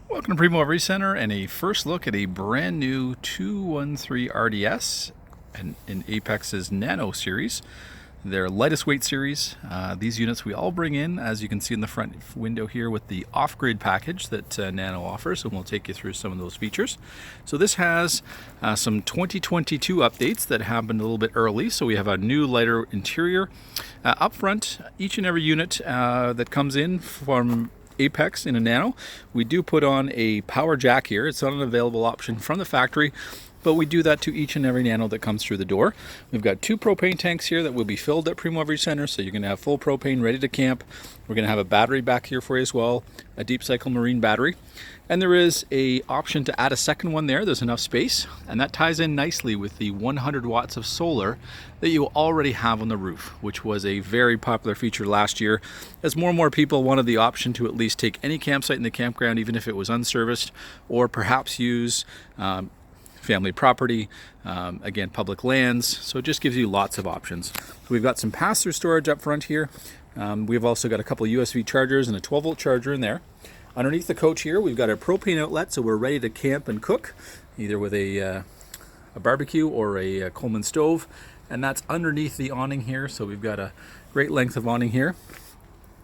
Welcome to Primo Center and a first look at a brand new 213 RDS and in Apex's Nano series, their lightest weight series. These units we all bring in, as you can see in the front window here, with the off-grid package that Nano offers, and we'll take you through some of those features. So this has some 2022 updates that happened a little bit early. So we have a new lighter interior up front. Each and every unit that comes in from Apex in a Nano, we do put on a power jack here. It's not an available option from the factory, but we do that to each and every Nano that comes through the door. We've got 2 propane tanks here that will be filled at Primo Center, so you're going to have full propane ready to camp. We're going to have a battery back here for you as well, a deep cycle marine battery. And there is a option to add a second one there. There's enough space, and that ties in nicely with the 100 watts of solar that you already have on the roof, which was a very popular feature last year, as more and more people wanted the option to at least take any campsite in the campground, even if it was unserviced, or perhaps use family property, again, public lands. So it just gives you lots of options. So we've got some pass-through storage up front here. We've also got a couple of USB chargers and a 12-volt charger in there. Underneath the coach here, we've got a propane outlet, so we're ready to camp and cook, either with a barbecue or a Coleman stove. And that's underneath the awning here, so we've got a great length of awning here.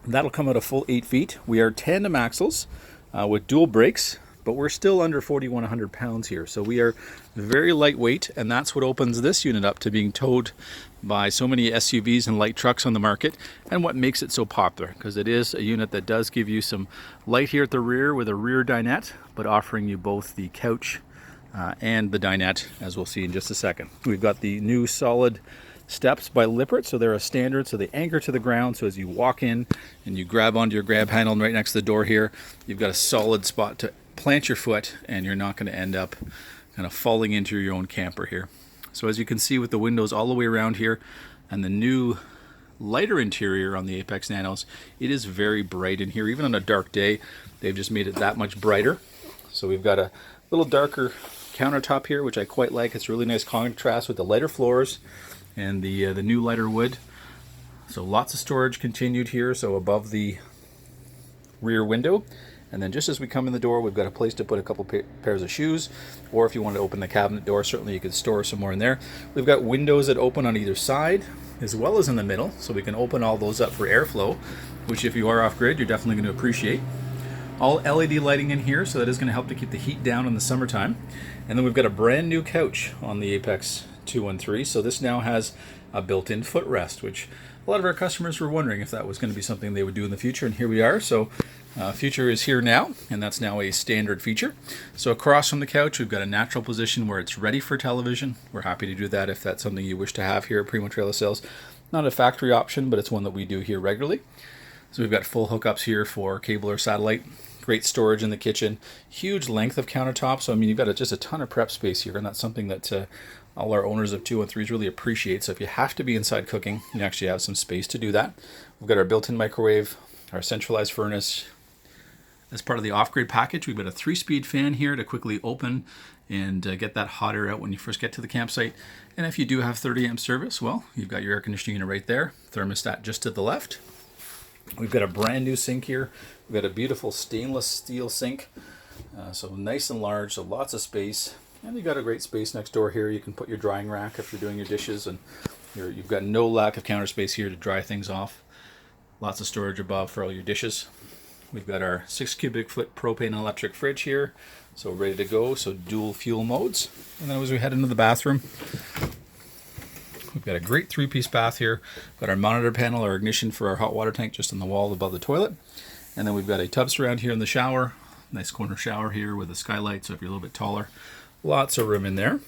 That'll come out a full 8 feet. We are tandem axles with dual brakes, but we're still under 4,100 pounds here. So we are very lightweight, and that's what opens this unit up to being towed by so many SUVs and light trucks on the market, and what makes it so popular, because it is a unit that does give you some light here at the rear with a rear dinette, but offering you both the couch and the dinette, as we'll see in just a second. We've got the new solid steps by Lippert, so they're a standard, so they anchor to the ground, so as you walk in and you grab onto your grab handle right next to the door here, you've got a solid spot to plant your foot, and you're not going to end up kind of falling into your own camper here. So as you can see with the windows all the way around here and the new lighter interior on the Apex Nanos, it is very bright in here. Even on a dark day, they've just made it that much brighter. So we've got a little darker countertop here, which I quite like. It's a really nice contrast with the lighter floors and the new lighter wood. So lots of storage continued here, so above the rear window. And then just as we come in the door, we've got a place to put a couple pairs of shoes, or if you want to open the cabinet door, certainly you could store some more in there. We've got windows that open on either side as well as in the middle, so we can open all those up for airflow, which if you are off-grid, you're definitely going to appreciate. All LED lighting in here, so that is going to help to keep the heat down in the summertime. And then we've got a brand new couch on the Apex 213, so this now has a built-in footrest, which a lot of our customers were wondering if that was going to be something they would do in the future, and here we are. So future is here now, and that's now a standard feature. So across from the couch, we've got a natural position where it's ready for television. We're happy to do that if that's something you wish to have here at Primo Trailer Sales. Not a factory option, but it's one that we do here regularly. So we've got full hookups here for cable or satellite. Great storage in the kitchen. Huge length of countertop. So I mean, you've got just a ton of prep space here, and that's something that all our owners of 213s really appreciate. So if you have to be inside cooking, you actually have some space to do that. We've got our built-in microwave, our centralized furnace. As part of the off-grid package, we've got a 3-speed fan here to quickly open and get that hot air out when you first get to the campsite. And if you do have 30 amp service, well, you've got your air conditioning unit right there. Thermostat just to the left. We've got a brand new sink here. We've got a beautiful stainless steel sink. So nice and large, so lots of space. And you've got a great space next door here. You can put your drying rack if you're doing your dishes, and you've got no lack of counter space here to dry things off. Lots of storage above for all your dishes. We've got our 6 cubic foot propane and electric fridge here, so ready to go, so dual fuel modes. And then as we head into the bathroom, we've got a great 3-piece bath here. We've got our monitor panel, our ignition for our hot water tank just on the wall above the toilet. And then we've got a tub surround here in the shower. Nice corner shower here with a skylight, so if you're a little bit taller, lots of room in there.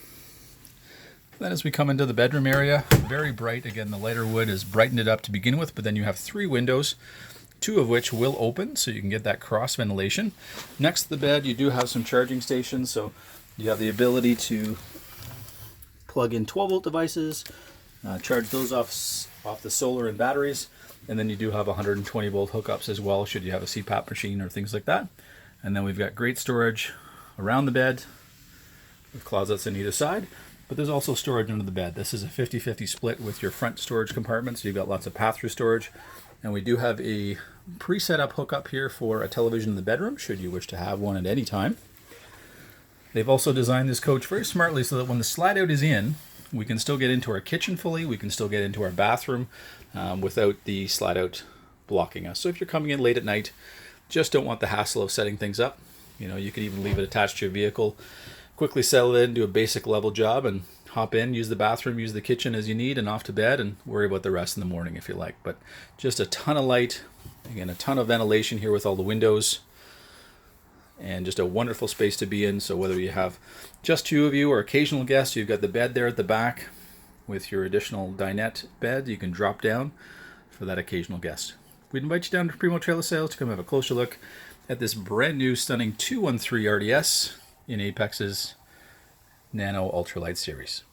Then as we come into the bedroom area, very bright. Again, the lighter wood has brightened it up to begin with, but then you have 3 windows, 2 of which will open, so you can get that cross ventilation. Next to the bed, you do have some charging stations, so you have the ability to plug in 12-volt devices, charge those off the solar and batteries, and then you do have 120-volt hookups as well, should you have a CPAP machine or things like that. And then we've got great storage around the bed with closets on either side, but there's also storage under the bed. This is a 50-50 split with your front storage compartment, so you've got lots of pass-through storage. And we do have a pre-set up hookup here for a television in the bedroom, should you wish to have one at any time. They've also designed this coach very smartly so that when the slide out is in, we can still get into our kitchen fully, we can still get into our bathroom without the slide out blocking us. So if you're coming in late at night, just don't want the hassle of setting things up. You know, you can even leave it attached to your vehicle, quickly settle it in, do a basic level job, and hop in, use the bathroom, use the kitchen as you need, and off to bed, and worry about the rest in the morning if you like. But just a ton of light, again, a ton of ventilation here with all the windows, and just a wonderful space to be in. So whether you have just two of you or occasional guests, you've got the bed there at the back with your additional dinette bed you can drop down for that occasional guest. We'd invite you down to Primo Trailer Sales to come have a closer look at this brand new stunning 213 RDS in Apex's Nano Ultralight series.